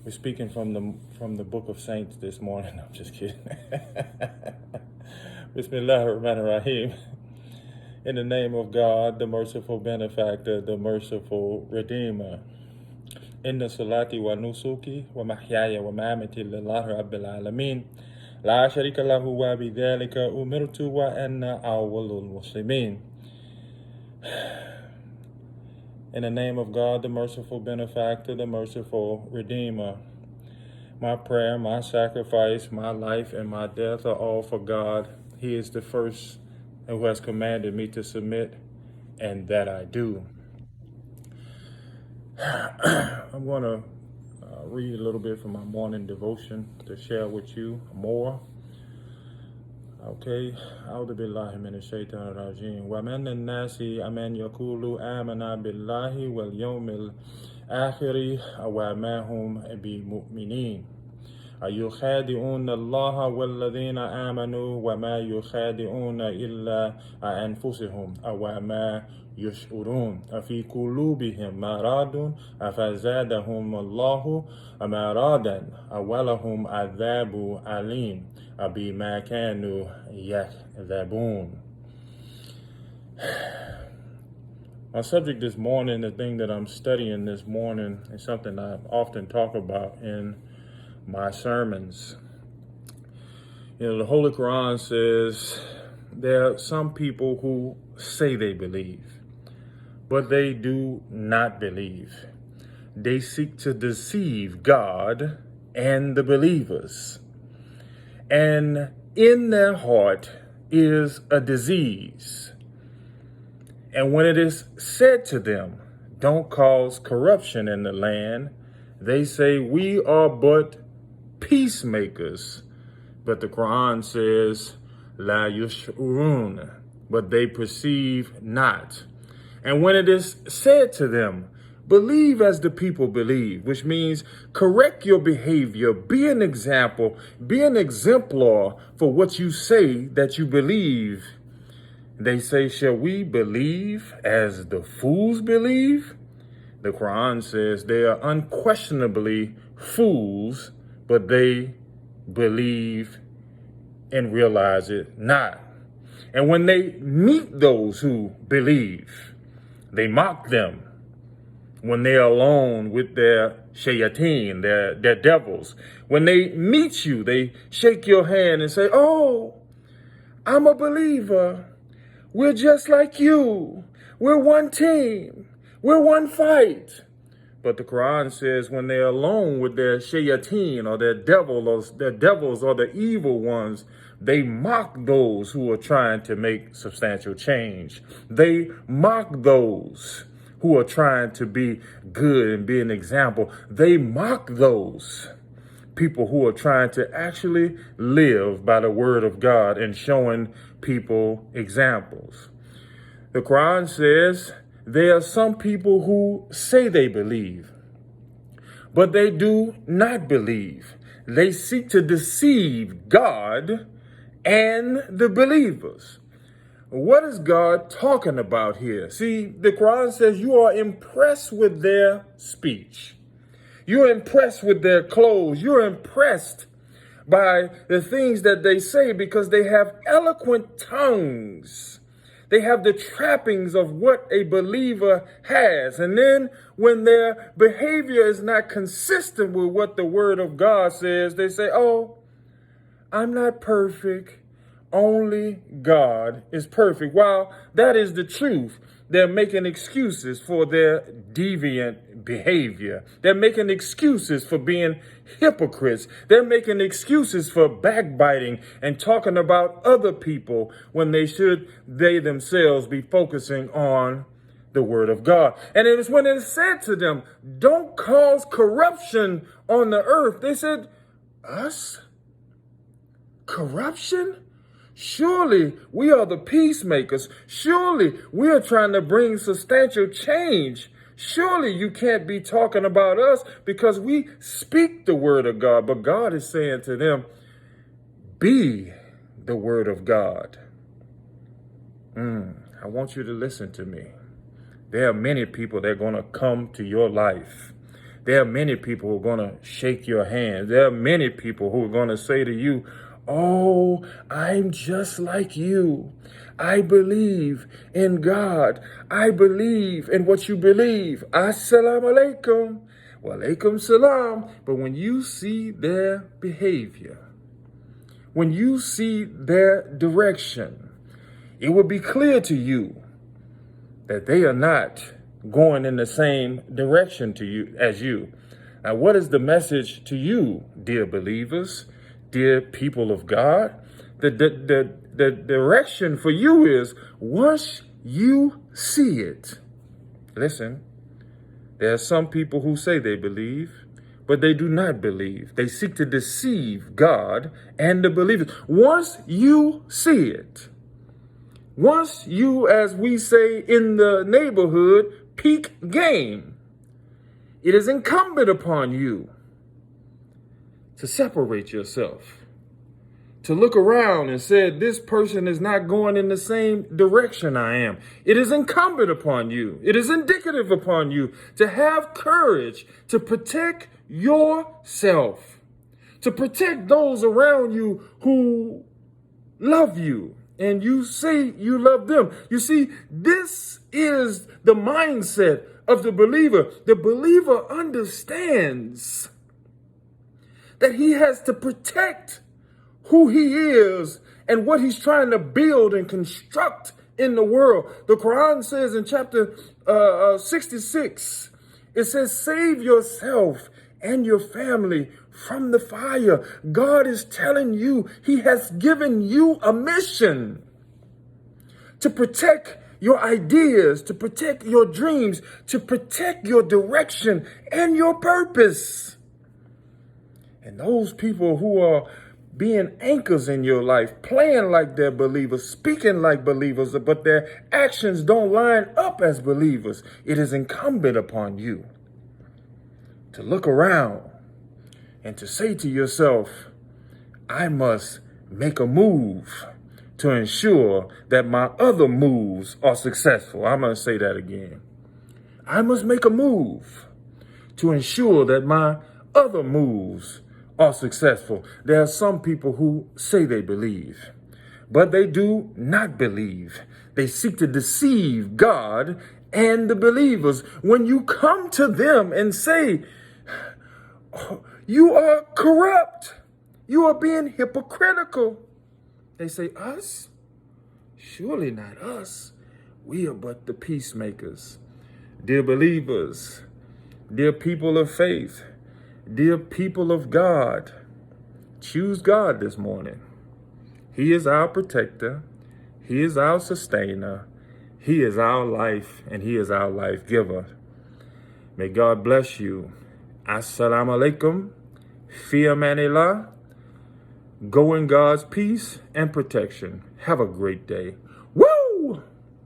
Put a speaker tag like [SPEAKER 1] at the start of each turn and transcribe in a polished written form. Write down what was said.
[SPEAKER 1] We're speaking from the book of Saints this morning. I'm just kidding. Bismillahir Rahmanir Rahim. In the name of God, the merciful benefactor, the merciful redeemer. Inna salati wa nusuki wa mahyaya wa mamati lillahi rabbil alamin. La sharika lahu wa bidhalika umirtu wa anna awwalul muslimin. In the name of God, the merciful benefactor, the merciful redeemer. My prayer, my sacrifice, my life, and my death are all for God. He is the first who has commanded me to submit, and that I do. I'm going to read a little bit from my morning devotion to share with you more. Okay, أعوذ بالله من الشيطان الرجيم ومن الناس من يقول آمنا بالله واليوم الآخر وما هم بمؤمنين يخادعون الله والذين آمنوا وما يخادعون إلا أنفسهم وما يشعرون في قلوبهم مرض فزادهم الله مرضا ولهم عذاب أليم بما كانوا يكذبون. My subject this morning, the thing that I'm studying this morning, is something I often talk about in my sermons. You know, the Holy Quran says there are some people who say they believe, but they do not believe. They seek to deceive God and the believers. And in their heart is a disease. And when it is said to them, don't cause corruption in the land, they say, we are but peacemakers. But the Quran says, La yush'urun, but they perceive not. And when it is said to them, believe as the people believe, which means correct your behavior, be an example, be an exemplar for what you say that you believe. They say, shall we believe as the fools believe? The Quran says they are unquestionably fools, but they believe and realize it not. And when they meet those who believe, they mock them. When they are alone with their shayateen, their devils. When they meet you, they shake your hand and say, oh, I'm a believer. We're just like you. We're one team. We're one fight. But the Quran says when they're alone with their shayateen or their devils or the evil ones, they mock those who are trying to make substantial change. They mock those who are trying to be good and be an example. They mock those people who are trying to actually live by the word of God and showing people examples. The Quran says there are some people who say they believe, but they do not believe. They seek to deceive God and the believers. What is God talking about here? See, the Quran says you are impressed with their speech. You're impressed with their clothes. You're impressed by the things that they say because they have eloquent tongues. They have the trappings of what a believer has. And then when their behavior is not consistent with what the word of God says, they say, oh, I'm not perfect. Only God is perfect. While that is the truth, they're making excuses for their deviant behavior. They're making excuses for being hypocrites. They're making excuses for backbiting and talking about other people when they themselves be focusing on the word of God. And it was when it said to them, don't cause corruption on the earth. They said, us? Corruption? Surely we are the peacemakers. Surely we are trying to bring substantial change. Surely you can't be talking about us because we speak the word of God. But God is saying to them, be the word of God. I want you to listen to me. There are many people that are going to come to your life There are many people who are going to shake your hand. There are many people who are going to say to you, oh, I'm just like you. I believe in God. I believe in what you believe. Assalamu alaikum. Wa alaikum salam. But when you see their behavior, when you see their direction, it will be clear to you that they are not going in the same direction to you as you. Now, what is the message to you, dear believers, dear people of God? The direction for you is once you see it. Listen, there are some people who say they believe, but they do not believe. They seek to deceive God and the believers. Once you see it, once you, as we say in the neighborhood, peak game, it is incumbent upon you to separate yourself, to look around and say, this person is not going in the same direction I am. It is incumbent upon you. It is indicative upon you to have courage to protect yourself, to protect those around you who love you and you say you love them. You see, this is the mindset of the believer. The believer understands that he has to protect who he is and what he's trying to build and construct in the world. The Quran says in chapter 66, it says, save yourself and your family from the fire. God is telling you he has given you a mission to protect your ideas, to protect your dreams, to protect your direction and your purpose. And those people who are being anchors in your life, playing like they're believers, speaking like believers, but their actions don't line up as believers, it is incumbent upon you to look around and to say to yourself, I must make a move to ensure that my other moves are successful. I'm going to say that again. I must make a move to ensure that my other moves are successful. There are some people who say they believe, but they do not believe. They seek to deceive God and the believers. When you come to them and say, oh, you are corrupt, you are being hypocritical, they say, us? Surely not us. We are but the peacemakers. Dear believers, dear people of faith, dear people of God, choose God this morning. He is our protector. He is our sustainer. He is our life, and he is our life giver. May God bless you. Assalamu alaikum. Fi amanillah. Go in God's peace and protection. Have a great day. Woo!